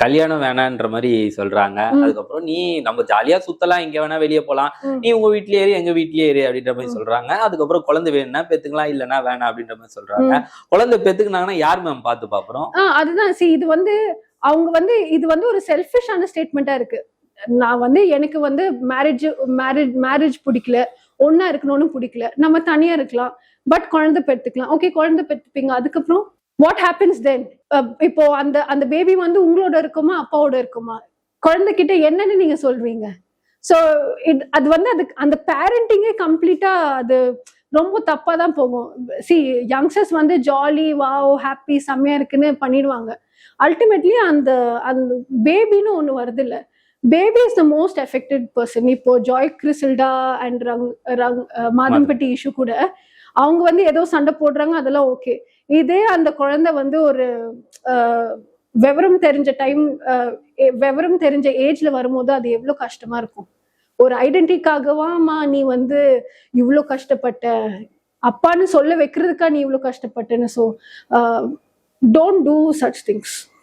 கல்யாணம் வேணான்ற மாதிரி சொல்றாங்க. அதுக்கப்புறம் நீ நம்ம ஜாலியா சுத்தலாம், இங்க வேணா வெளியே போலாம், நீ உங்க வீட்லயே ஏறு எங்க வீட்லயே ஏறு அப்படின்ற மாதிரி சொல்றாங்க. அதுக்கப்புறம் குழந்தை வேணும்னா பெத்துக்கலாம், இல்லைன்னா வேணாம் அப்படின்ற மாதிரி சொல்றாங்க. குழந்தை பெத்துக்கினாங்கன்னா யார் மேம் பார்த்து பாக்குறோம்? அதுதான் இது வந்து அவங்க வந்து இது வந்து ஒரு செல்ஃபிஷான ஸ்டேட்மெண்டா இருக்கு. நான் வந்து எனக்கு வந்து மேரேஜ் பிடிக்கல, ஒன்னா இருக்கணும்னு பிடிக்கல, நம்ம தனியா இருக்கலாம், பட் குழந்தை பெற்றுக்கலாம். ஓகே, குழந்தை பெற்றுப்பீங்க, அதுக்கப்புறம் வாட் ஹேப்பன்ஸ் தென்? இப்போ அந்த அந்த பேபி வந்து உங்களோட இருக்குமா அப்பாவோட இருக்குமா? குழந்தைகிட்ட என்னன்னு நீங்க சொல்வீங்க? ஸோ அது வந்து அதுக்கு அந்த பேரண்டிங்கே கம்ப்ளீட்டா அது ரொம்ப தப்பா தான் போகும். யங்ஸ்டர்ஸ் வந்து ஜாலி, வாவ், ஹாப்பி, செம்மையா இருக்குன்னு பண்ணிடுவாங்க. அல்டிமேட்லி அந்த அந்த பேபின்னு ஒண்ணு வருது இல்ல, baby is the most affected person. இப்போ ஜாய் கிறிசில்டா அண்ட் மாதம்பட்டி இஷ்யூ கூட அவங்க வந்து ஏதோ சண்டை போடுறாங்க, அதெல்லாம் ஓகே. இதே அந்த குழந்தை வந்து ஒரு விவரம் தெரிஞ்ச ஏஜ்ல வரும்போது அது எவ்வளவு கஷ்டமா இருக்கும். ஒரு ஐடென்டிட்டிக்காகவாமா நீ வந்து இவ்வளவு கஷ்டப்பட்ட, அப்பான்னு சொல்ல வைக்கிறதுக்கா நீ இவ்வளவு கஷ்டப்பட்டன்னு. So don't do such things.